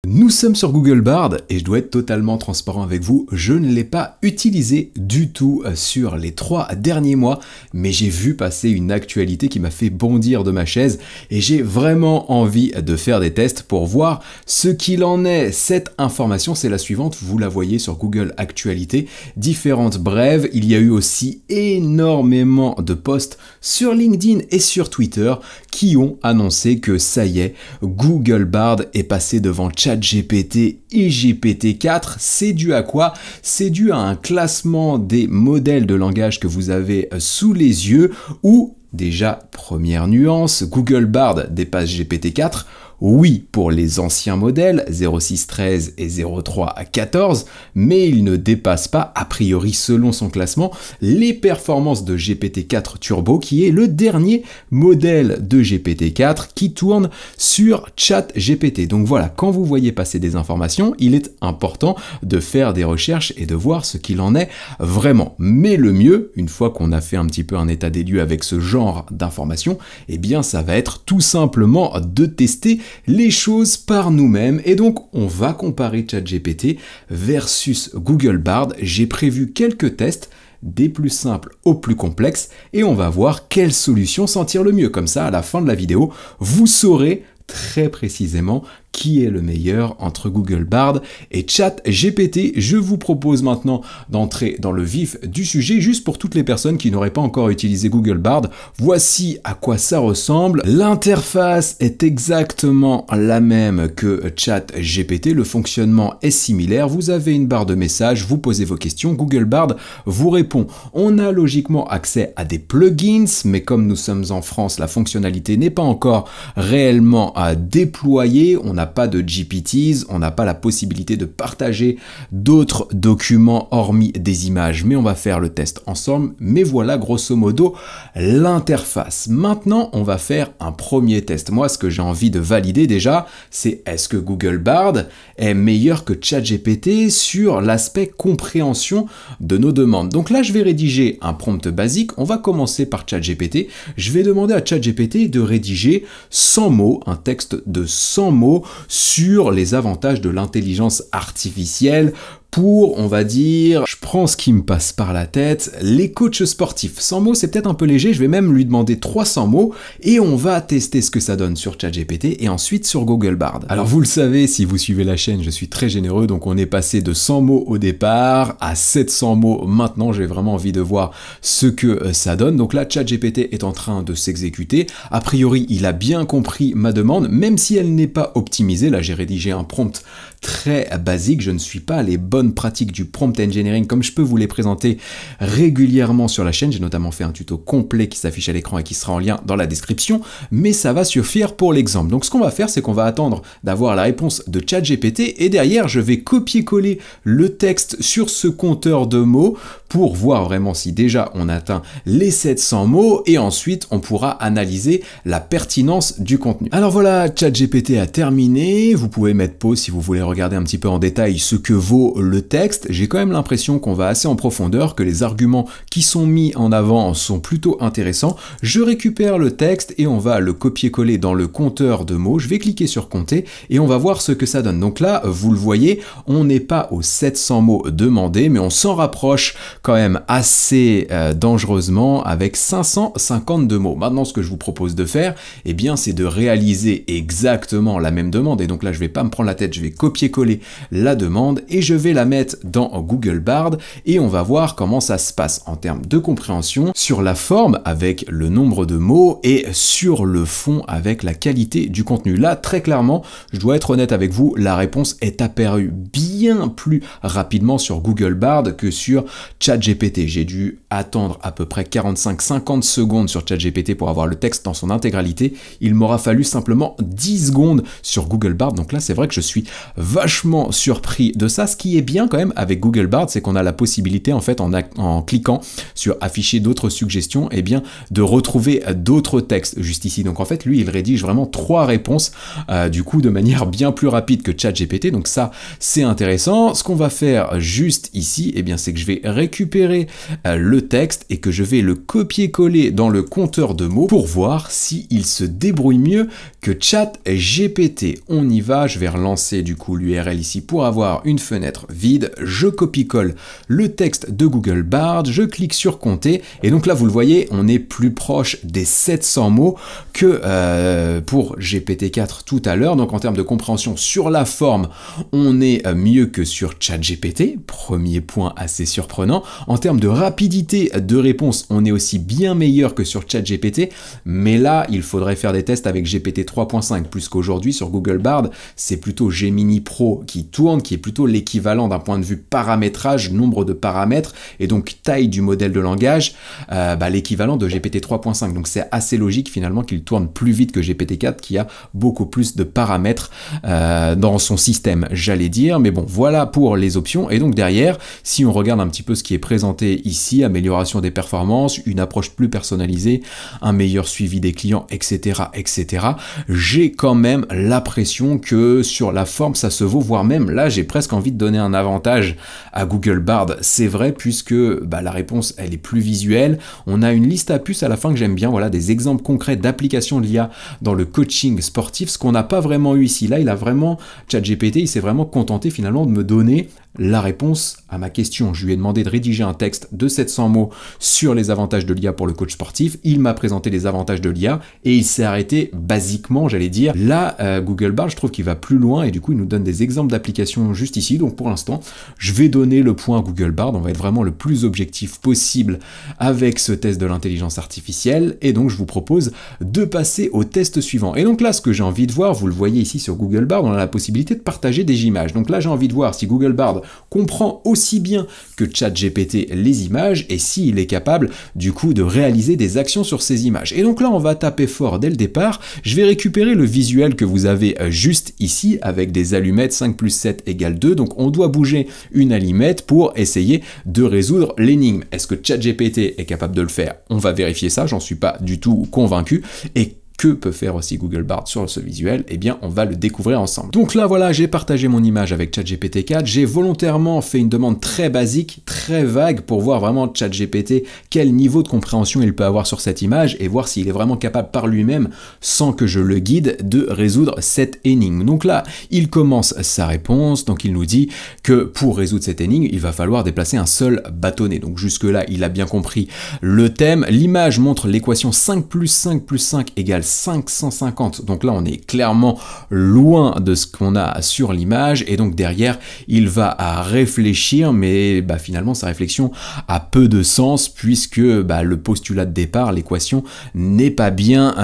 Nous sommes sur Google Bard et je dois être totalement transparent avec vous, je ne l'ai pas utilisé du tout sur les 3 derniers mois, mais j'ai vu passer une actualité qui m'a fait bondir de ma chaise et j'ai vraiment envie de faire des tests pour voir ce qu'il en est. Cette information, c'est la suivante, vous la voyez sur Google Actualités, différentes brèves, il y a eu aussi énormément de posts sur LinkedIn et sur Twitter qui ont annoncé que ça y est, Google Bard est passé devant ChatGPT et GPT-4. C'est dû à quoi? C'est dû à un classement des modèles de langage que vous avez sous les yeux où, déjà, première nuance, Google Bard dépasse GPT-4. Oui, pour les anciens modèles, 06.13 et 03.14, mais il ne dépasse pas, a priori selon son classement, les performances de GPT-4 Turbo, qui est le dernier modèle de GPT-4 qui tourne sur ChatGPT. Donc voilà, quand vous voyez passer des informations, il est important de faire des recherches et de voir ce qu'il en est vraiment. Mais le mieux, une fois qu'on a fait un petit peu un état des lieux avec ce genre d'informations, eh bien ça va être tout simplement de tester les choses par nous-mêmes. Et donc, on va comparer ChatGPT versus Google Bard. J'ai prévu quelques tests, des plus simples aux plus complexes, et on va voir quelle solution s'en tire le mieux. Comme ça, à la fin de la vidéo, vous saurez très précisément qui est le meilleur entre Google Bard et ChatGPT. Je vous propose maintenant d'entrer dans le vif du sujet, juste pour toutes les personnes qui n'auraient pas encore utilisé Google Bard. Voici à quoi ça ressemble. L'interface est exactement la même que ChatGPT, le fonctionnement est similaire. Vous avez une barre de messages, vous posez vos questions, Google Bard vous répond. On a logiquement accès à des plugins, mais comme nous sommes en France, la fonctionnalité n'est pas encore réellement déployée. On n'a pas de GPTs, on n'a pas la possibilité de partager d'autres documents hormis des images, mais on va faire le test ensemble. Mais voilà grosso modo l'interface. Maintenant, on va faire un premier test. Moi, ce que j'ai envie de valider déjà, c'est est-ce que Google Bard est meilleur que ChatGPT sur l'aspect compréhension de nos demandes. Donc là, je vais rédiger un prompt basique. On va commencer par ChatGPT. Je vais demander à ChatGPT de rédiger 100 mots, un texte de 100 mots sur les avantages de l'intelligence artificielle pour, on va dire, je prends ce qui me passe par la tête, les coachs sportifs. 100 mots, c'est peut-être un peu léger, je vais même lui demander 300 mots et on va tester ce que ça donne sur ChatGPT et ensuite sur Google Bard. Alors vous le savez, si vous suivez la chaîne, je suis très généreux, donc on est passé de 100 mots au départ à 700 mots maintenant. J'ai vraiment envie de voir ce que ça donne. Donc là, ChatGPT est en train de s'exécuter. A priori, il a bien compris ma demande, même si elle n'est pas optimisée. Là, j'ai rédigé un prompt très basique. Je ne suis pas les bonnes pratiques du prompt engineering comme je peux vous les présenter régulièrement sur la chaîne. J'ai notamment fait un tuto complet qui s'affiche à l'écran et qui sera en lien dans la description, mais ça va suffire pour l'exemple. Donc ce qu'on va faire, c'est qu'on va attendre d'avoir la réponse de ChatGPT et derrière, je vais copier-coller le texte sur ce compteur de mots pour voir vraiment si déjà on atteint les 700 mots et ensuite on pourra analyser la pertinence du contenu. Alors voilà, ChatGPT a terminé. Vous pouvez mettre pause si vous voulez regarder un petit peu en détail ce que vaut le texte. J'ai quand même l'impression qu'on va assez en profondeur, que les arguments qui sont mis en avant sont plutôt intéressants. Je récupère le texte et on va le copier-coller dans le compteur de mots. Je vais cliquer sur compter et on va voir ce que ça donne. Donc là, vous le voyez, on n'est pas aux 700 mots demandés, mais on s'en rapproche quand même assez dangereusement avec 552 mots. Maintenant, ce que je vous propose de faire, eh bien, c'est de réaliser exactement la même demande. Et donc là, je vais pas me prendre la tête, je vais copier-coller la demande et je vais la mettre dans Google Bard et on va voir comment ça se passe en termes de compréhension sur la forme avec le nombre de mots et sur le fond avec la qualité du contenu. Là, très clairement, je dois être honnête avec vous, la réponse est apparue bien plus rapidement sur Google Bard que sur ChatGPT. J'ai dû attendre à peu près 45-50 secondes sur ChatGPT pour avoir le texte dans son intégralité. Il m'aura fallu simplement 10 secondes sur Google Bard. Donc là, c'est vrai que je suis vachement surpris de ça. Ce qui est bien quand même avec Google Bard, c'est qu'on a la possibilité en fait en cliquant sur afficher d'autres suggestions, eh bien de retrouver d'autres textes juste ici. Donc en fait, lui, il rédige vraiment 3 réponses du coup de manière bien plus rapide que ChatGPT. Donc ça, c'est intéressant. intéressant. Ce qu'on va faire juste ici, eh bien, c'est que je vais récupérer le texte et que je vais le copier-coller dans le compteur de mots pour voir s'il se débrouille mieux que ChatGPT. On y va, je vais relancer du coup l'URL ici pour avoir une fenêtre vide. Je copie-colle le texte de Google Bard, je clique sur compter et donc là vous le voyez, on est plus proche des 700 mots que pour GPT-4 tout à l'heure. Donc en termes de compréhension sur la forme, on est mieux que sur ChatGPT, premier point assez surprenant. En termes de rapidité de réponse, on est aussi bien meilleur que sur ChatGPT, mais là il faudrait faire des tests avec GPT 3.5, plus qu'aujourd'hui sur Google Bard, c'est plutôt Gemini Pro qui tourne, qui est plutôt l'équivalent d'un point de vue paramétrage, nombre de paramètres, et donc taille du modèle de langage, l'équivalent de GPT 3.5. Donc c'est assez logique finalement qu'il tourne plus vite que GPT-4 qui a beaucoup plus de paramètres dans son système, j'allais dire. Mais bon, voilà pour les options. Et donc derrière, si on regarde un petit peu ce qui est présenté ici, amélioration des performances, une approche plus personnalisée, un meilleur suivi des clients, etc., etc., j'ai quand même l'impression que sur la forme, ça se vaut, voire même là, j'ai presque envie de donner un avantage à Google Bard. C'est vrai, puisque la réponse, elle est plus visuelle. On a une liste à puces à la fin que j'aime bien, voilà, des exemples concrets d'applications de l'IA dans le coaching sportif, ce qu'on n'a pas vraiment eu ici. Là, ChatGPT, il s'est vraiment contenté finalement de me donner la réponse à ma question. Je lui ai demandé de rédiger un texte de 700 mots sur les avantages de l'IA pour le coach sportif. Il m'a présenté les avantages de l'IA et il s'est arrêté basiquement, j'allais dire. Là, Google Bard, je trouve qu'il va plus loin et du coup, il nous donne des exemples d'applications juste ici. Donc pour l'instant, je vais donner le point à Google Bard. On va être vraiment le plus objectif possible avec ce test de l'intelligence artificielle. Et donc, je vous propose de passer au test suivant. Et donc là, ce que j'ai envie de voir, vous le voyez ici sur Google Bard, on a la possibilité de partager des images. Donc là, j'ai envie de voir si Google Bard comprend aussi bien que ChatGPT les images et s'il est capable du coup de réaliser des actions sur ces images. Et donc là on va taper fort dès le départ. Je vais récupérer le visuel que vous avez juste ici avec des allumettes 5 plus 7 égale 2. Donc on doit bouger une allumette pour essayer de résoudre l'énigme. Est-ce que ChatGPT est capable de le faire? On va vérifier ça, j'en suis pas du tout convaincu. Et que peut faire aussi Google Bard sur ce visuel? Eh bien, on va le découvrir ensemble. Donc là, voilà, j'ai partagé mon image avec ChatGPT 4. J'ai volontairement fait une demande très basique, très vague, pour voir vraiment ChatGPT quel niveau de compréhension il peut avoir sur cette image et voir s'il est vraiment capable par lui-même, sans que je le guide, de résoudre cette énigme. Donc là, il commence sa réponse. Donc il nous dit que pour résoudre cette énigme, il va falloir déplacer un seul bâtonnet. Donc jusque-là, il a bien compris le thème. L'image montre l'équation 5 plus 5 plus 5 égale 550. Donc là, on est clairement loin de ce qu'on a sur l'image. Et donc derrière, il va à réfléchir, mais finalement, sa réflexion a peu de sens puisque le postulat de départ, l'équation, n'est pas bien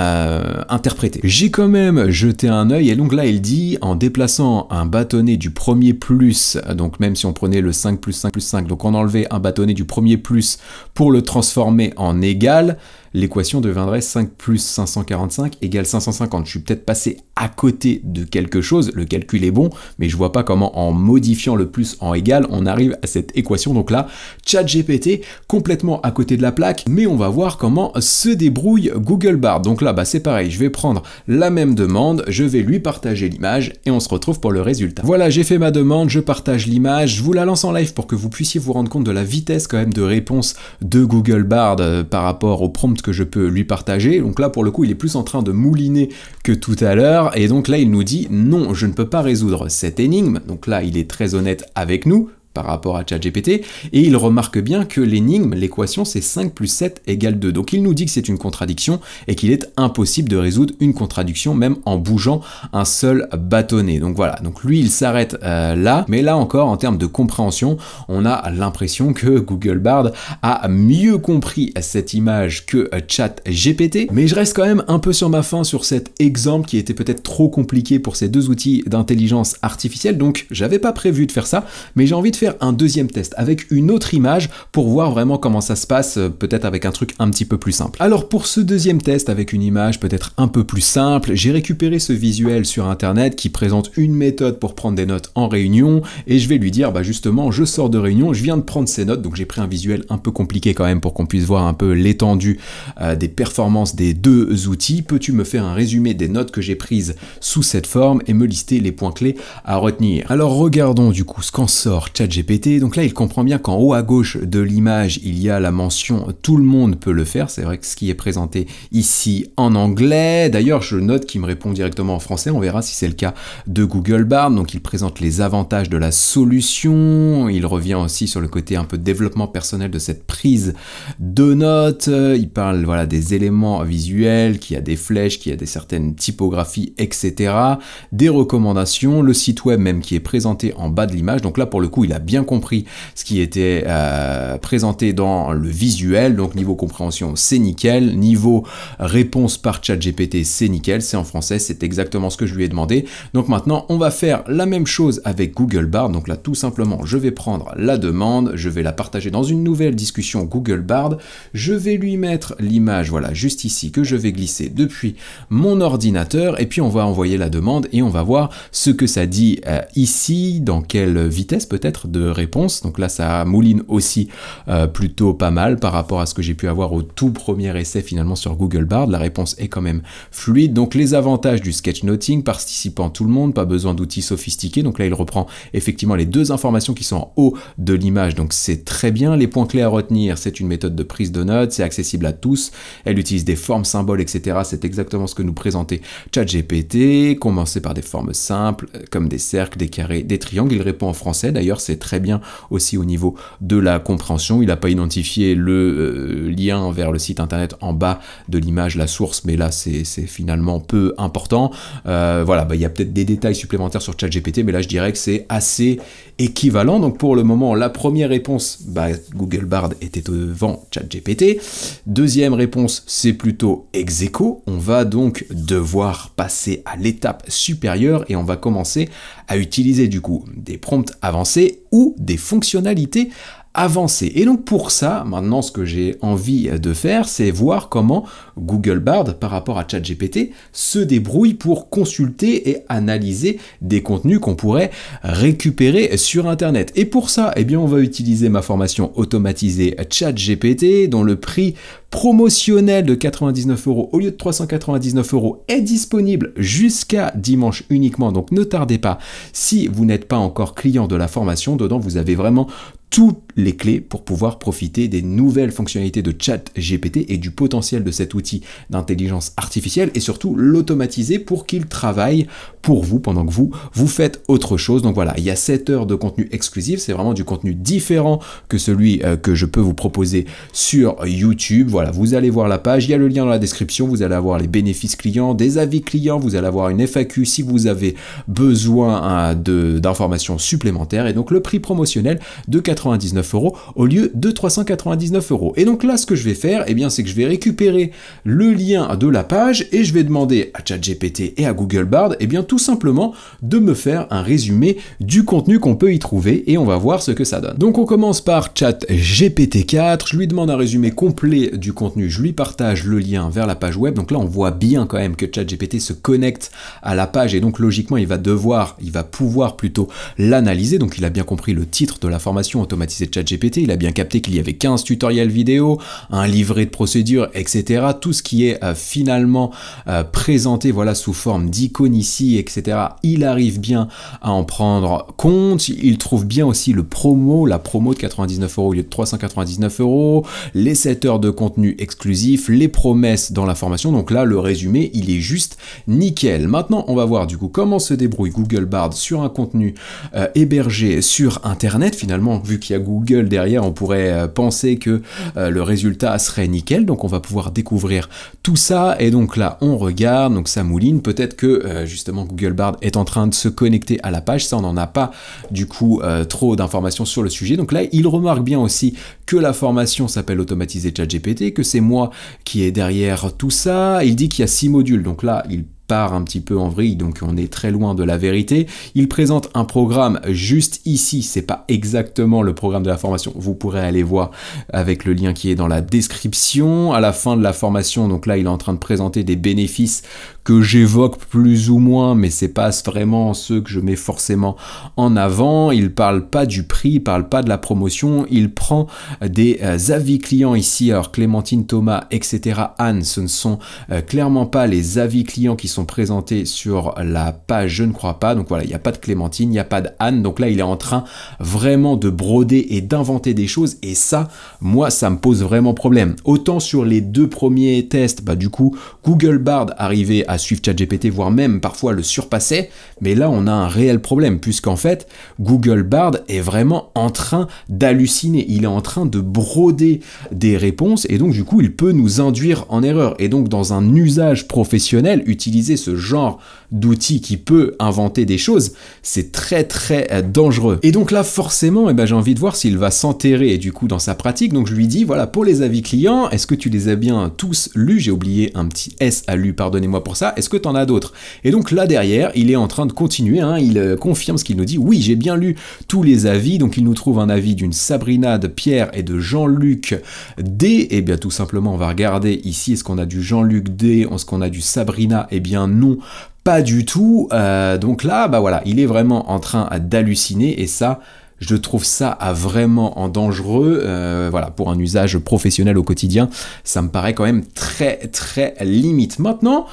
interprété. J'ai quand même jeté un œil et donc là, il dit en déplaçant un bâtonnet du premier plus, donc même si on prenait le 5 plus 5 plus 5, donc on enlevait un bâtonnet du premier plus pour le transformer en égal, l'équation deviendrait 5 plus 545 égale 550. Je suis peut-être passé à côté de quelque chose, le calcul est bon, mais je vois pas comment en modifiant le plus en égal, on arrive à cette équation. Donc là, ChatGPT complètement à côté de la plaque, mais on va voir comment se débrouille Google Bard. Donc là, c'est pareil, je vais prendre la même demande, je vais lui partager l'image et on se retrouve pour le résultat. Voilà, j'ai fait ma demande, je partage l'image, je vous la lance en live pour que vous puissiez vous rendre compte de la vitesse quand même de réponse de Google Bard par rapport au prompt que je peux lui partager. Donc là, pour le coup, il est plus en train de mouliner que tout à l'heure. Et donc là, il nous dit non, je ne peux pas résoudre cette énigme. Donc là, il est très honnête avec nous par rapport à ChatGPT, et il remarque bien que l'énigme, l'équation, c'est 5 plus 7 égale 2. Donc il nous dit que c'est une contradiction et qu'il est impossible de résoudre une contradiction même en bougeant un seul bâtonnet. Donc voilà, donc lui il s'arrête là, mais là encore en termes de compréhension, on a l'impression que Google Bard a mieux compris cette image que ChatGPT, mais je reste quand même un peu sur ma faim sur cet exemple qui était peut-être trop compliqué pour ces deux outils d'intelligence artificielle, donc j'avais pas prévu de faire ça, mais j'ai envie de faire faire un deuxième test avec une autre image pour voir vraiment comment ça se passe, peut-être avec un truc un petit peu plus simple. Alors pour ce deuxième test avec une image peut-être un peu plus simple, j'ai récupéré ce visuel sur internet qui présente une méthode pour prendre des notes en réunion et je vais lui dire justement je sors de réunion, je viens de prendre ces notes, donc j'ai pris un visuel un peu compliqué quand même pour qu'on puisse voir un peu l'étendue des performances des deux outils. Peux-tu me faire un résumé des notes que j'ai prises sous cette forme et me lister les points clés à retenir? Alors regardons du coup ce qu'en sort ChatGPT. Donc là il comprend bien qu'en haut à gauche de l'image il y a la mention tout le monde peut le faire. C'est vrai que ce qui est présenté ici en anglais. D'ailleurs je note qu'il me répond directement en français, on verra si c'est le cas de Google Bard. Donc il présente les avantages de la solution, il revient aussi sur le côté un peu développement personnel de cette prise de notes, il parle voilà des éléments visuels, qu'il y a des flèches, qu'il y a des certaines typographies, etc. Des recommandations, le site web même qui est présenté en bas de l'image. Donc là pour le coup il a bien compris ce qui était présenté dans le visuel, donc niveau compréhension c'est nickel, niveau réponse par ChatGPT c'est nickel, c'est en français, c'est exactement ce que je lui ai demandé. Donc maintenant on va faire la même chose avec Google Bard. Donc là tout simplement je vais prendre la demande, je vais la partager dans une nouvelle discussion Google Bard, je vais lui mettre l'image voilà juste ici que je vais glisser depuis mon ordinateur et puis on va envoyer la demande et on va voir ce que ça dit ici, dans quelle vitesse peut-être de réponse. Donc là ça mouline aussi plutôt pas mal par rapport à ce que j'ai pu avoir au tout premier essai finalement sur Google Bard. La réponse est quand même fluide. Donc les avantages du sketchnoting, participant tout le monde, pas besoin d'outils sophistiqués. Donc là il reprend effectivement les deux informations qui sont en haut de l'image, donc c'est très bien. Les points clés à retenir, c'est une méthode de prise de notes, c'est accessible à tous, elle utilise des formes, symboles, etc. C'est exactement ce que nous présentait ChatGPT, commencer par des formes simples comme des cercles, des carrés, des triangles. Il répond en français d'ailleurs, c'est très bien aussi au niveau de la compréhension. Il n'a pas identifié le lien vers le site internet en bas de l'image, la source, mais là c'est finalement peu important. Voilà, il y a peut-être des détails supplémentaires sur ChatGPT, mais là je dirais que c'est assez équivalent. Donc pour le moment, la première réponse, Google Bard était devant ChatGPT. Deuxième réponse, c'est plutôt ex aequo. On va donc devoir passer à l'étape supérieure et on va commencer à utiliser du coup des prompts avancés ou des fonctionnalités avancées. Et donc pour ça, maintenant ce que j'ai envie de faire, c'est voir comment Google Bard, par rapport à ChatGPT, se débrouille pour consulter et analyser des contenus qu'on pourrait récupérer sur Internet. Et pour ça, eh bien, on va utiliser ma formation automatisée ChatGPT, dont le prix promotionnel de 99 € au lieu de 399 € est disponible jusqu'à dimanche uniquement. Donc ne tardez pas, si vous n'êtes pas encore client de la formation, dedans vous avez vraiment toutes les clés pour pouvoir profiter des nouvelles fonctionnalités de ChatGPT et du potentiel de cet outil d'intelligence artificielle et surtout l'automatiser pour qu'il travaille pour vous pendant que vous faites autre chose. Donc voilà, il y a 7 heures de contenu exclusif, c'est vraiment du contenu différent que celui que je peux vous proposer sur YouTube. Voilà, vous allez voir la page, il y a le lien dans la description, vous allez avoir les bénéfices clients, des avis clients, vous allez avoir une FAQ si vous avez besoin d'informations supplémentaires et donc le prix promotionnel de 99 € au lieu de 399 €. Et donc là, ce que je vais faire, eh bien, c'est que je vais récupérer le lien de la page et je vais demander à ChatGPT et à Google Bard, eh bien, tout simplement de me faire un résumé du contenu qu'on peut y trouver et on va voir ce que ça donne. Donc on commence par ChatGPT 4, je lui demande un résumé complet du contenu, je lui partage le lien vers la page web. Donc là, on voit bien quand même que ChatGPT se connecte à la page et donc logiquement, il va pouvoir plutôt l'analyser. Donc il a bien compris le titre de la formation automatisée de ChatGPT, il a bien capté qu'il y avait 15 tutoriels vidéo, un livret de procédures, etc. Tout ce qui est finalement présenté voilà, sous forme d'icônes ici, etc. Il arrive bien à en prendre compte, il trouve bien aussi la promo de 99 € au lieu de 399 €, les 7 heures de contenu exclusif, les promesses dans la formation. Donc là, le résumé, il est juste nickel. Maintenant, on va voir du coup comment se débrouille Google Bard sur un contenu hébergé sur Internet. Finalement, vu qu'il y a Google derrière, on pourrait penser que le résultat serait nickel. Donc on va pouvoir découvrir tout ça. Et donc là, on regarde, donc ça mouline. Peut-être que justement Google Bard est en train de se connecter à la page. Ça, on n'en a pas du coup trop d'informations sur le sujet. Donc là, il remarque bien aussi que la formation s'appelle Automatiser ChatGPT, que c'est moi qui est derrière tout ça. Il dit qu'il y a 6 modules. Donc là, il part un petit peu en vrille, donc on est très loin de la vérité. Il présente un programme juste ici, c'est pas exactement le programme de la formation, vous pourrez aller voir avec le lien qui est dans la description. À la fin de la formation, donc là il est en train de présenter des bénéfices que j'évoque plus ou moins, mais c'est pas vraiment ceux que je mets forcément en avant. Il parle pas du prix, il parle pas de la promotion, il prend des avis clients ici, alors Clémentine, Thomas, etc. Anne, ce ne sont clairement pas les avis clients qui sont présentés sur la page, je ne crois pas, donc voilà, il n'y a pas de Clémentine, il n'y a pas d'Anne, donc là il est en train vraiment de broder et d'inventer des choses, et ça, moi, ça me pose vraiment problème. Autant sur les 2 premiers tests, bah du coup, Google Bard arrivait à suivre ChatGPT, voire même parfois le surpassait, mais là on a un réel problème, puisqu'en fait, Google Bard est vraiment en train d'halluciner, il est en train de broder des réponses, et donc du coup, il peut nous induire en erreur, et donc dans un usage professionnel, utiliser ce genre d'outil qui peut inventer des choses, c'est très dangereux. Et donc là, forcément, eh ben, j'ai envie de voir s'il va s'enterrer du coup dans sa pratique. Donc je lui dis, voilà, pour les avis clients, est-ce que tu les as bien tous lus? J'ai oublié un petit S à lu, pardonnez-moi pour ça. Est-ce que tu en as d'autres? Et donc là derrière, il est en train de continuer, hein, il confirme ce qu'il nous dit. Oui, j'ai bien lu tous les avis. Donc il nous trouve un avis d'une Sabrina, de Pierre et de Jean-Luc D. Et bien tout simplement, on va regarder ici, est-ce qu'on a du Jean-Luc D? Est-ce qu'on a du Sabrina? Eh bien non, pas du tout. Donc là, bah voilà, il est vraiment en train d'halluciner, et ça, je trouve ça vraiment en dangereux, voilà, pour un usage professionnel au quotidien, ça me paraît quand même très limite. Maintenant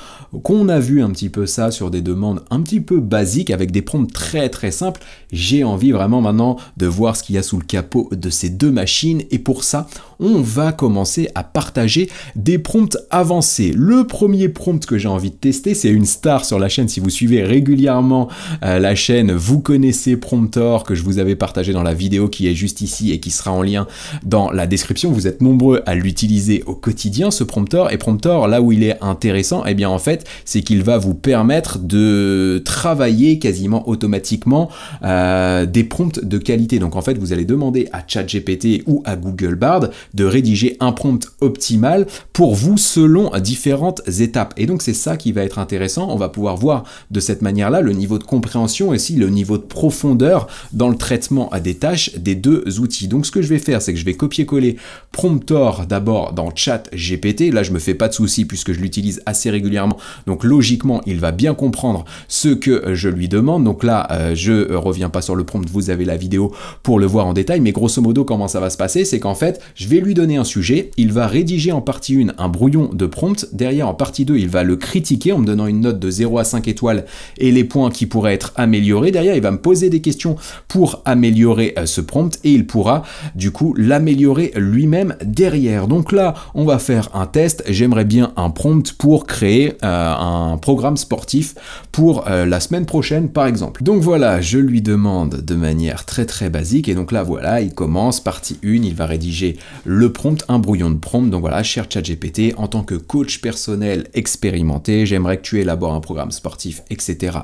qu'on a vu un petit peu ça sur des demandes un petit peu basiques, avec des prompts très simples, j'ai envie vraiment maintenant de voir ce qu'il y a sous le capot de ces 2 machines, et pour ça, on va commencer à partager des prompts avancés. Le premier prompt que j'ai envie de tester, c'est une star sur la chaîne. Si vous suivez régulièrement la chaîne, vous connaissez Promptor, que je vous avais partagé dans la vidéo qui est juste ici et qui sera en lien dans la description. Vous êtes nombreux à l'utiliser au quotidien, ce Promptor. Et Promptor, là où il est intéressant, eh bien en fait, c'est qu'il va vous permettre de travailler quasiment automatiquement des prompts de qualité. Donc en fait, vous allez demander à ChatGPT ou à Google Bard de rédiger un prompt optimal pour vous selon différentes étapes. Et donc c'est ça qui va être intéressant. On va pouvoir voir de cette manière-là le niveau de compréhension et aussi le niveau de profondeur dans le traitement des tâches des 2 outils. Donc ce que je vais faire, c'est que je vais copier-coller Promptor d'abord dans ChatGPT. Là, je me fais pas de soucis puisque je l'utilise assez régulièrement. Donc logiquement, il va bien comprendre ce que je lui demande. Donc là, je reviens pas sur le prompt, vous avez la vidéo pour le voir en détail. Mais grosso modo, comment ça va se passer, c'est qu'en fait, je vais lui donner un sujet, il va rédiger en partie 1 un brouillon de prompt, derrière en partie 2 il va le critiquer en me donnant une note de 0 à 5 étoiles et les points qui pourraient être améliorés, derrière il va me poser des questions pour améliorer ce prompt et il pourra du coup l'améliorer lui-même derrière. Donc là on va faire un test, j'aimerais bien un prompt pour créer un programme sportif pour la semaine prochaine par exemple. Donc voilà, je lui demande de manière très basique et donc là voilà, il commence, partie 1, il va rédiger le prompt, un brouillon de prompt. Donc voilà, cher ChatGPT, en tant que coach personnel expérimenté, j'aimerais que tu élabores un programme sportif, etc.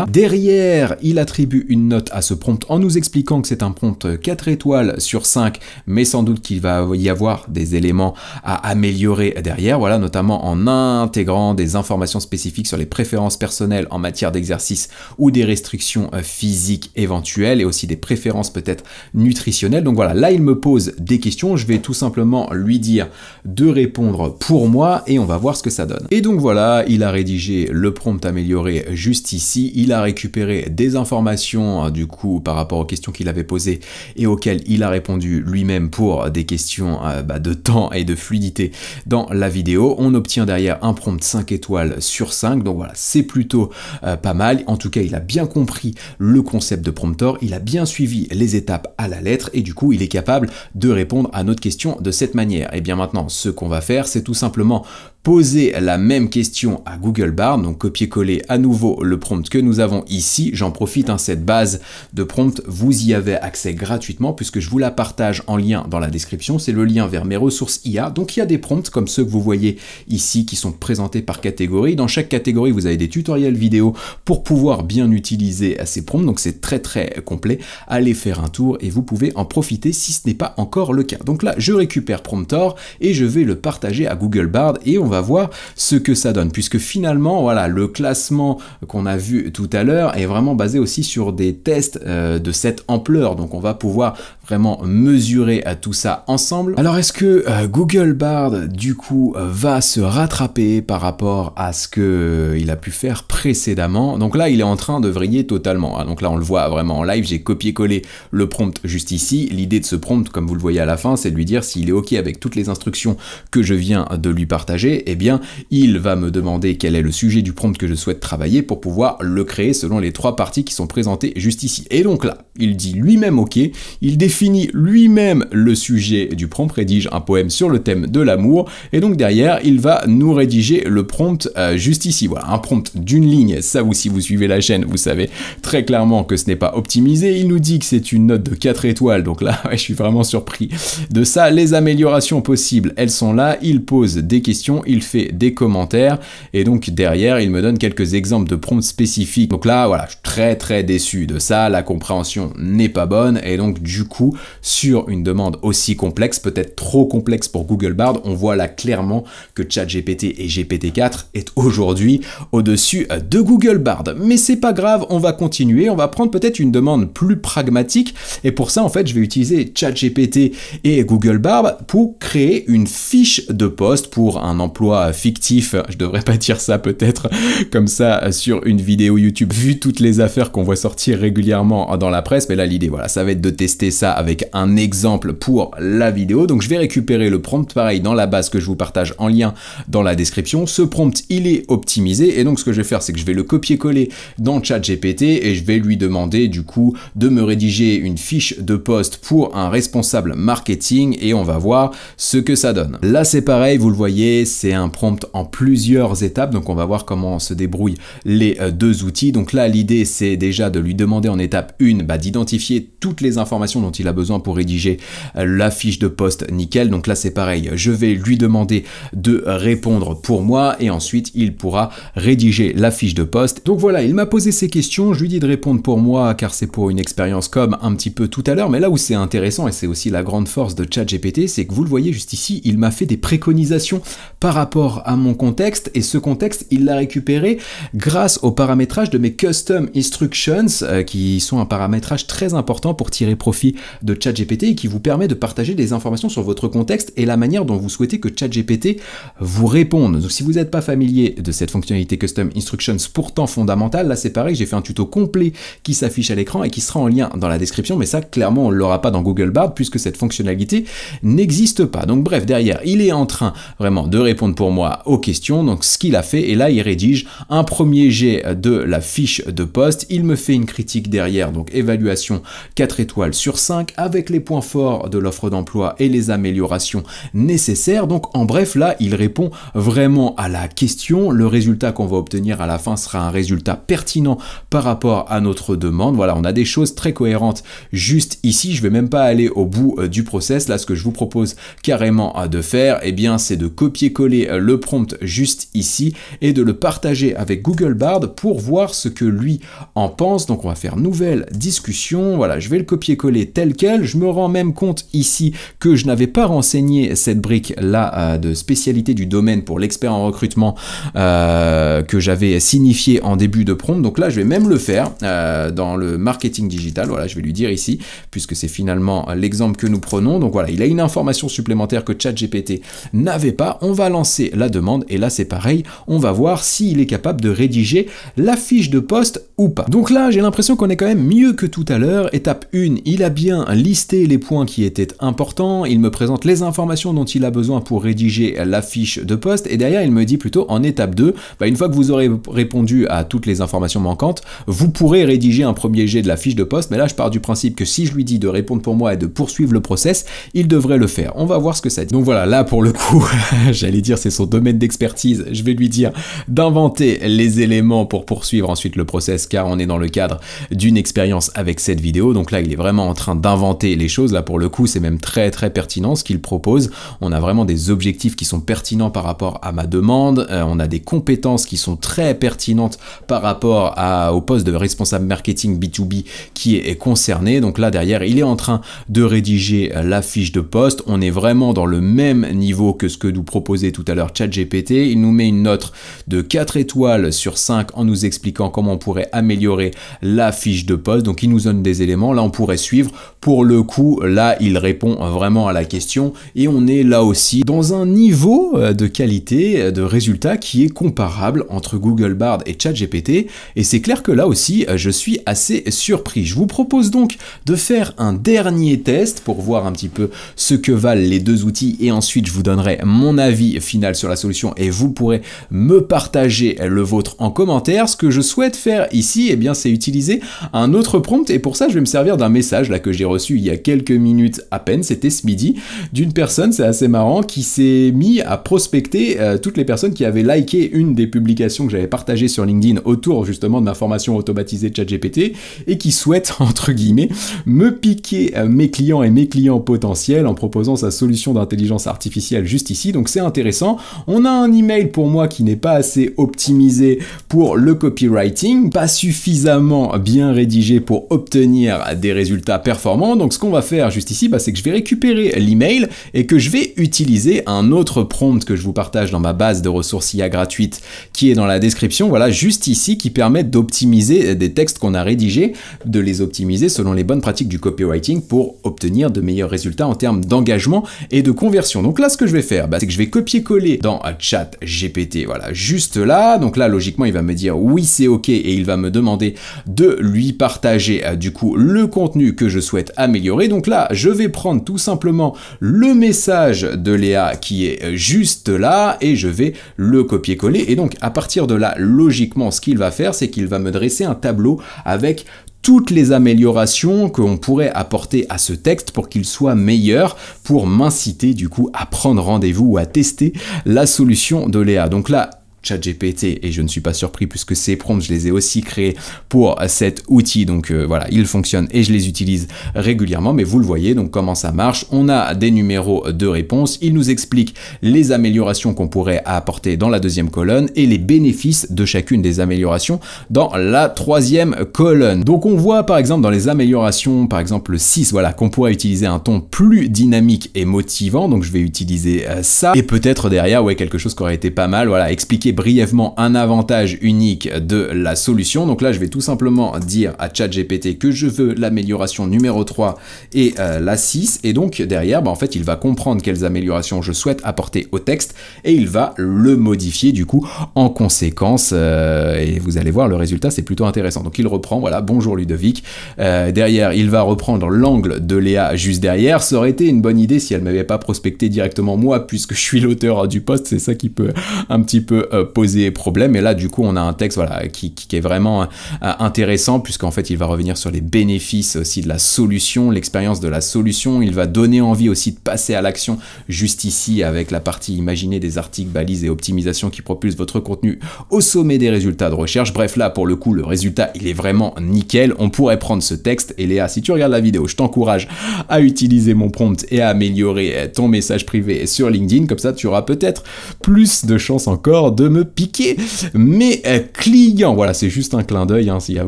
Derrière, il attribue une note à ce prompt en nous expliquant que c'est un prompt 4 étoiles sur 5, mais sans doute qu'il va y avoir des éléments à améliorer derrière, voilà, notamment en intégrant des informations spécifiques sur les préférences personnelles en matière d'exercice ou des restrictions physiques éventuelles et aussi des préférences peut-être nutritionnelles. Donc voilà, là il me pose des questions, je vais tout simplement lui dire de répondre pour moi et on va voir ce que ça donne. Et donc voilà, il a rédigé le prompt amélioré juste ici, il a récupéré des informations du coup par rapport aux questions qu'il avait posées et auxquelles il a répondu lui-même pour des questions de temps et de fluidité dans la vidéo. On obtient derrière un prompt 5 étoiles sur 5, donc voilà, c'est plutôt pas mal. En tout cas, il a bien compris le concept de Promptor, il a bien suivi les étapes à la lettre et du coup, il est capable de répondre à notre question de cette manière. Et bien maintenant, ce qu'on va faire, c'est tout simplement poser la même question à Google Bard, donc copier-coller à nouveau le prompt que nous avons ici. J'en profite, cette base de prompt, vous y avez accès gratuitement puisque je vous la partage en lien dans la description. C'est le lien vers mes ressources IA. Donc il y a des prompts comme ceux que vous voyez ici qui sont présentés par catégorie. Dans chaque catégorie, vous avez des tutoriels vidéo pour pouvoir bien utiliser ces prompts. Donc c'est très complet. Allez faire un tour et vous pouvez en profiter si ce n'est pas encore le cas. Donc là, je récupère Promptor et je vais le partager à Google Bard et on va voir ce que ça donne puisque finalement, voilà, le classement qu'on a vu tout à l'heure est vraiment basé aussi sur des tests de cette ampleur. Donc on va pouvoir vraiment mesurer tout ça ensemble. Alors est-ce que Google Bard du coup va se rattraper par rapport à ce qu'il a pu faire précédemment? Donc là il est en train de vriller totalement, hein. Donc là on le voit vraiment en live, j'ai copié-collé le prompt juste ici. L'idée de ce prompt, comme vous le voyez à la fin, c'est de lui dire s'il est ok avec toutes les instructions que je viens de lui partager, eh bien il va me demander quel est le sujet du prompt que je souhaite travailler pour pouvoir le créer selon les 3 parties qui sont présentées juste ici. Et donc là, il dit lui-même ok, il définit lui-même le sujet du prompt, rédige un poème sur le thème de l'amour, et donc derrière, il va nous rédiger le prompt juste ici. Voilà, un prompt d'une ligne, ça vous, si vous suivez la chaîne, vous savez très clairement que ce n'est pas optimisé. Il nous dit que c'est une note de 4 étoiles, donc là, ouais, je suis vraiment surpris de ça. Les améliorations possibles, elles sont là, il pose des questions, il fait des commentaires, et donc derrière, il me donne quelques exemples de prompts spécifiques. Donc là, voilà, je suis très déçu de ça, la compréhension n'est pas bonne, et donc du coup, sur une demande aussi complexe, peut-être trop complexe pour Google Bard, on voit là clairement que ChatGPT et GPT-4 est aujourd'hui au-dessus de Google Bard. Mais c'est pas grave, on va continuer, on va prendre peut-être une demande plus pragmatique, et pour ça, en fait, je vais utiliser ChatGPT et Google Bard pour créer une fiche de poste pour un emploi fictif. Je devrais pas dire ça peut-être comme ça sur une vidéo YouTube, vu toutes les affaires qu'on voit sortir régulièrement dans la presse, mais là l'idée, voilà, ça va être de tester ça avec un exemple pour la vidéo. Donc je vais récupérer le prompt, pareil, dans la base que je vous partage en lien dans la description. Ce prompt, il est optimisé, et donc ce que je vais faire, c'est que je vais le copier-coller dans ChatGPT et je vais lui demander du coup de me rédiger une fiche de poste pour un responsable marketing, et on va voir ce que ça donne. Là c'est pareil, vous le voyez, c'est un prompt en plusieurs étapes, donc on va voir comment se débrouillent les deux outils. Donc là l'idée c'est déjà de lui demander en étape 1 d'identifier toutes les informations dont il a besoin pour rédiger la fiche de poste nickel. Donc là c'est pareil, je vais lui demander de répondre pour moi et ensuite il pourra rédiger la fiche de poste. Donc voilà, il m'a posé ces questions, je lui dis de répondre pour moi car c'est pour une expérience comme un petit peu tout à l'heure, mais là où c'est intéressant et c'est aussi la grande force de ChatGPT, c'est que vous le voyez juste ici, il m'a fait des préconisations par rapport à mon contexte, et ce contexte il l'a récupéré grâce au paramétrage de mes Custom Instructions qui sont un paramétrage très important pour tirer profit de ChatGPT et qui vous permet de partager des informations sur votre contexte et la manière dont vous souhaitez que ChatGPT vous réponde. Donc si vous n'êtes pas familier de cette fonctionnalité Custom Instructions pourtant fondamentale, là c'est pareil, j'ai fait un tuto complet qui s'affiche à l'écran et qui sera en lien dans la description, mais ça clairement on ne l'aura pas dans Google Bard puisque cette fonctionnalité n'existe pas. Donc bref, derrière il est en train vraiment de répondre pour moi aux questions, donc ce qu'il a fait, et là il rédige un premier jet de la fiche de poste, il me fait une critique derrière, donc évaluation 4 étoiles sur 5 avec les points forts de l'offre d'emploi et les améliorations nécessaires. Donc en bref, là il répond vraiment à la question. Le résultat qu'on va obtenir à la fin sera un résultat pertinent par rapport à notre demande. Voilà, on a des choses très cohérentes juste ici. Je vais même pas aller au bout du process. Là ce que je vous propose carrément de faire, eh bien c'est de copier-coller le prompt juste ici et de le partager avec Google Bard pour voir ce que lui en pense. Donc on va faire nouvelle discussion. Voilà, je vais le copier-coller tel quel. Je me rends même compte ici que je n'avais pas renseigné cette brique là de spécialité du domaine pour l'expert en recrutement que j'avais signifié en début de prompt. Donc là je vais même le faire dans le marketing digital. Voilà, je vais lui dire ici, puisque c'est finalement l'exemple que nous prenons. Donc voilà, il a une information supplémentaire que ChatGPT n'avait pas. On va lancer la demande et là c'est pareil, on va voir s'il est capable de rédiger la fiche de poste ou pas. Donc là j'ai l'impression qu'on est quand même mieux que tout à l'heure. Étape 1, il a bien listé les points qui étaient importants, il me présente les informations dont il a besoin pour rédiger la fiche de poste, et derrière il me dit plutôt en étape 2, une fois que vous aurez répondu à toutes les informations manquantes, vous pourrez rédiger un premier jet de la fiche de poste. Mais là je pars du principe que si je lui dis de répondre pour moi et de poursuivre le process, il devrait le faire. On va voir ce que ça dit. Donc voilà, là pour le coup, j'allais dire c'est son domaine d'expertise, je vais lui dire d'inventer les éléments pour poursuivre ensuite le process car on est dans le cadre d'une expérience avec cette vidéo. Donc là, il est vraiment en train d'inventer les choses. Là, pour le coup, c'est même très pertinent ce qu'il propose. On a vraiment des objectifs qui sont pertinents par rapport à ma demande. On a des compétences qui sont très pertinentes par rapport au poste de responsable marketing B2B qui est concerné. Donc là, derrière, il est en train de rédiger la fiche de poste. On est vraiment dans le même niveau que ce que nous proposait tout à l'heure ChatGPT. Il nous met une note de 4 étoiles sur 5 en nous expliquant comment on pourrait améliorer la fiche de poste. Donc il nous donne des éléments. Là, on pourrait suivre. Pour le coup, là, il répond vraiment à la question et on est là aussi dans un niveau de qualité, de résultat qui est comparable entre Google Bard et ChatGPT. Et c'est clair que là aussi, je suis assez surpris. Je vous propose donc de faire un dernier test pour voir un petit peu ce que valent les deux outils et ensuite je vous donnerai mon avis final sur la solution et vous pourrez me partager le vôtre en commentaire. Ce que je souhaite faire ici, eh bien, c'est utiliser un autre prompt et pour ça, je vais me servir d'un message là que j'ai reçu il y a quelques minutes à peine, c'était ce midi, d'une personne, c'est assez marrant, qui s'est mis à prospecter toutes les personnes qui avaient liké une des publications que j'avais partagées sur LinkedIn autour justement de ma formation automatisée ChatGPT et qui souhaite, entre guillemets, me piquer mes clients et mes clients potentiels en proposant sa solution d'intelligence artificielle juste ici. Donc c'est intéressant. On a un email pour moi qui n'est pas assez optimisé pour le copywriting, pas suffisamment bien rédigé pour obtenir des résultats performants. Donc ce qu'on va faire juste ici, c'est que je vais récupérer l'email et que je vais utiliser un autre prompt que je vous partage dans ma base de ressources IA gratuite qui est dans la description, voilà, juste ici, qui permet d'optimiser des textes qu'on a rédigés, de les optimiser selon les bonnes pratiques du copywriting pour obtenir de meilleurs résultats en termes d'engagement et de conversion. Donc là, ce que je vais faire, c'est que je vais copier-coller dans ChatGPT, voilà, juste là. Donc là, logiquement, il va me dire oui, c'est OK et il va me demander de lui partager du coup le contenu que je souhaite améliorer. Donc là, je vais prendre tout simplement le message de Léa qui est juste là et je vais le copier-coller. Et donc, à partir de là, logiquement, ce qu'il va faire, c'est qu'il va me dresser un tableau avec toutes les améliorations qu'on pourrait apporter à ce texte pour qu'il soit meilleur, pour m'inciter du coup à prendre rendez-vous ou à tester la solution de Léa. Donc là, ChatGPT, et je ne suis pas surpris puisque ces prompts, je les ai aussi créés pour cet outil, donc voilà, ils fonctionnent et je les utilise régulièrement, mais vous le voyez, donc comment ça marche. On a des numéros de réponse, il nous explique les améliorations qu'on pourrait apporter dans la deuxième colonne et les bénéfices de chacune des améliorations dans la troisième colonne. Donc on voit par exemple dans les améliorations, par exemple le 6, voilà, qu'on pourrait utiliser un ton plus dynamique et motivant, donc je vais utiliser ça, et peut-être derrière, ouais, quelque chose qui aurait été pas mal, voilà, expliquer brièvement un avantage unique de la solution. Donc là, je vais tout simplement dire à ChatGPT que je veux l'amélioration numéro 3 et la 6. Et donc derrière, en fait, il va comprendre quelles améliorations je souhaite apporter au texte et il va le modifier du coup en conséquence. Et vous allez voir, le résultat, c'est plutôt intéressant. Donc il reprend, voilà, bonjour Ludovic. Derrière, il va reprendre l'angle de Léa juste derrière. Ça aurait été une bonne idée si elle m'avait pas prospecté directement moi, puisque je suis l'auteur du post. C'est ça qui peut un petit peu poser problème. Et là, du coup, on a un texte, voilà, qui est vraiment intéressant, puisqu'en fait, il va revenir sur les bénéfices aussi de la solution, l'expérience de la solution. Il va donner envie aussi de passer à l'action juste ici avec la partie imaginer des articles, balises et optimisation qui propulsent votre contenu au sommet des résultats de recherche. Bref, là, pour le coup, le résultat, il est vraiment nickel. On pourrait prendre ce texte et Léa, si tu regardes la vidéo, je t'encourage à utiliser mon prompt et à améliorer ton message privé sur LinkedIn. Comme ça, tu auras peut-être plus de chances encore de me piquer mes clients. Voilà, c'est juste un clin d'œil, hein, il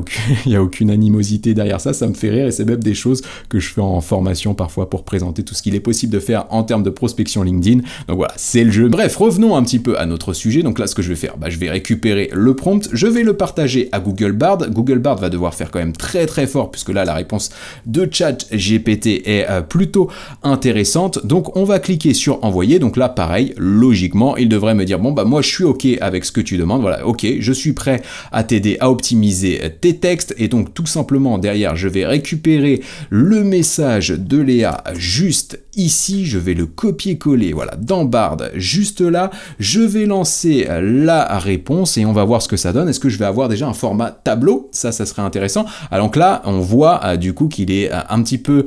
n'y a aucune animosité derrière ça, ça me fait rire et c'est même des choses que je fais en formation parfois pour présenter tout ce qu'il est possible de faire en termes de prospection LinkedIn. Donc voilà, c'est le jeu. Bref, revenons un petit peu à notre sujet. Donc là, ce que je vais faire, je vais récupérer le prompt, je vais le partager à Google Bard. Google Bard va devoir faire quand même très fort puisque là, la réponse de ChatGPT est plutôt intéressante. Donc on va cliquer sur envoyer. Donc là, pareil, logiquement, il devrait me dire bon moi je suis OK avec ce que tu demandes, voilà, OK, je suis prêt à t'aider à optimiser tes textes. Et donc tout simplement derrière, je vais récupérer le message de Léa juste ici, je vais le copier-coller, voilà, dans Bard, juste là, je vais lancer la réponse et on va voir ce que ça donne. Est-ce que je vais avoir déjà un format tableau? Ça serait intéressant. Alors que là, on voit du coup qu'il est un petit peu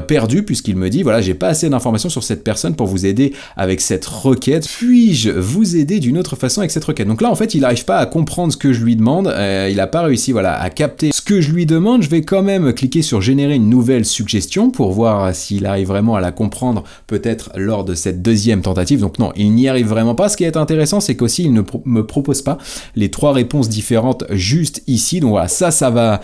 perdu puisqu'il me dit, voilà, j'ai pas assez d'informations sur cette personne pour vous aider avec cette requête. Puis-je vous aider d'une autre façon avec cette requête. Donc là, en fait, il n'arrive pas à comprendre ce que je lui demande. Il n'a pas réussi, voilà, à capter ce que je lui demande. Je vais quand même cliquer sur générer une nouvelle suggestion pour voir s'il arrive vraiment à la comprendre, peut-être lors de cette deuxième tentative. Donc non, il n'y arrive vraiment pas. Ce qui est intéressant, c'est qu'aussi, il ne me propose pas les 3 réponses différentes juste ici. Donc voilà, ça va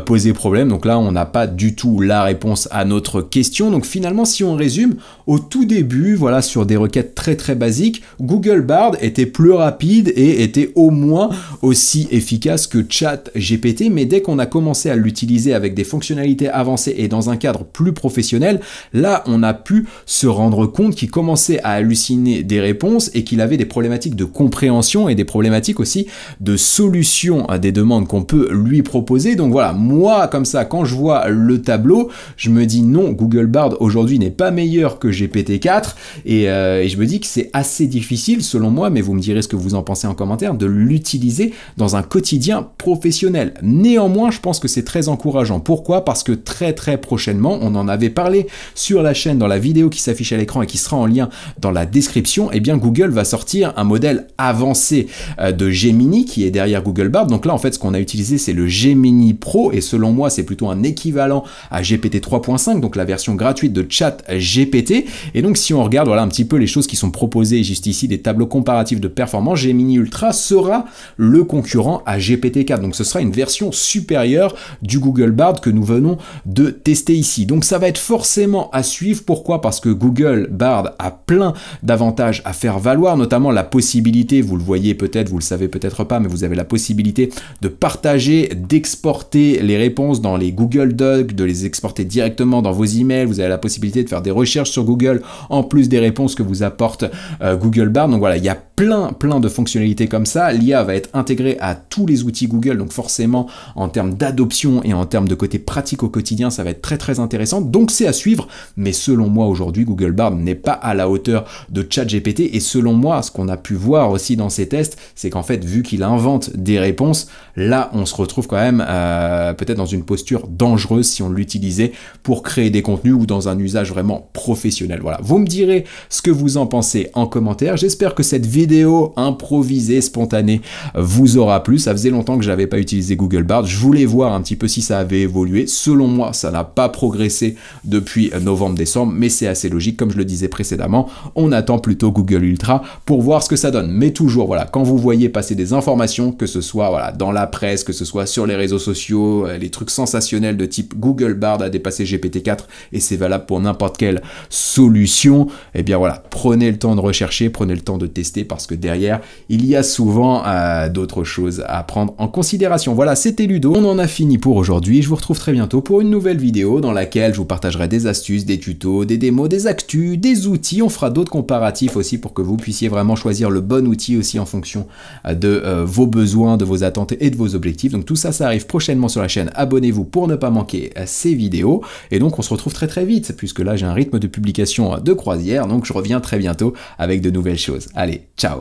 poser problème. Donc là, on n'a pas du tout la réponse à notre question. Donc finalement, si on résume, au tout début, voilà, sur des requêtes très basiques, Google Bard était plus rapide et était au moins aussi efficace que ChatGPT, mais dès qu'on a commencé à l'utiliser avec des fonctionnalités avancées et dans un cadre plus professionnel, là, on a pu se rendre compte qu'il commençait à halluciner des réponses et qu'il avait des problématiques de compréhension et des problématiques aussi de solution à des demandes qu'on peut lui proposer. Donc voilà, moi, comme ça, quand je vois le tableau, je me dis non, Google Bard aujourd'hui n'est pas meilleur que GPT-4 et je me dis que c'est assez difficile selon moi, mais vous me direz ce que vous en pensez en commentaire, de l'utiliser dans un quotidien professionnel. Néanmoins, je pense que c'est très encourageant. Pourquoi? Parce que très prochainement, on en avait parlé sur la chaîne dans la vidéo qui s'affiche à l'écran et qui sera en lien dans la description, et bien Google va sortir un modèle avancé de Gemini qui est derrière Google Bard. Donc là, en fait, ce qu'on a utilisé, c'est le Gemini Pro et selon moi, c'est plutôt un équivalent à GPT 3.5, donc la version gratuite de ChatGPT. Et donc, si on regarde, voilà un petit peu les choses qui sont proposées juste ici, des tableaux comparatifs de performance, Gemini Ultra sera le concurrent à GPT-4. Donc, ce sera une version supérieure du Google Bard que nous venons de tester ici. Donc, ça va être forcément à suivre. Pourquoi? Parce que Google Bard a plein d'avantages à faire valoir, notamment la possibilité, vous le voyez peut-être, vous le savez peut-être pas, mais vous avez la possibilité de partager, d'exporter les réponses dans les Google Docs, de les exporter directement dans vos emails. Vous avez la possibilité de faire des recherches sur Google en plus des réponses que vous apporte Google Bard. Donc voilà, il y a plein de fonctionnalités comme ça. L'IA va être intégrée à tous les outils Google, donc forcément en termes d'adoption et en termes de côté pratique au quotidien, ça va être très intéressant. Donc c'est à suivre, mais selon moi aujourd'hui, Google Bard n'est pas à la hauteur de ChatGPT et selon moi, ce qu'on a pu voir aussi dans ces tests, c'est qu'en fait, vu qu'il invente des réponses, là on se retrouve quand même peut-être dans une posture dangereuse si on l'utilisait pour créer des contenus ou dans un usage vraiment professionnel. Voilà, vous me direz ce que vous en pensez en commentaire. J'espère que cette vidéo improvisée, spontanée, vous aura plu. Ça faisait longtemps que je n'avais pas utilisé Google Bard. Je voulais voir un petit peu si ça avait évolué. Selon moi, ça n'a pas progressé depuis novembre-décembre, mais c'est assez logique. Comme je le disais précédemment, on attend plutôt Google Ultra pour voir ce que ça donne. Mais toujours, voilà, quand vous voyez passer des informations, que ce soit voilà, dans la presse, que ce soit sur les réseaux sociaux, les trucs sensationnels de type Google Bard a dépassé GPT-4 et c'est valable pour n'importe quelle solution, eh bien voilà, prenez le temps de rechercher, prenez le temps de tester parce que derrière, il y a souvent d'autres choses à prendre en considération. Voilà, c'était Ludo, on en a fini pour aujourd'hui. Je vous retrouve très bientôt pour une nouvelle vidéo dans laquelle je vous partagerai des astuces, des tutos, des démos, des actus, des outils. On fera d'autres comparatifs aussi pour que vous puissiez vraiment choisir le bon outil aussi en fonction de vos besoins, de vos attentes et de vos objectifs. Donc tout ça, ça arrive prochainement sur la chaîne. Abonnez-vous pour ne pas manquer ces vidéos. Et donc on se retrouve très vite puisque là j'ai un rythme de publication de croisière. Donc je reviens très bientôt avec de nouvelles choses. Allez, ciao!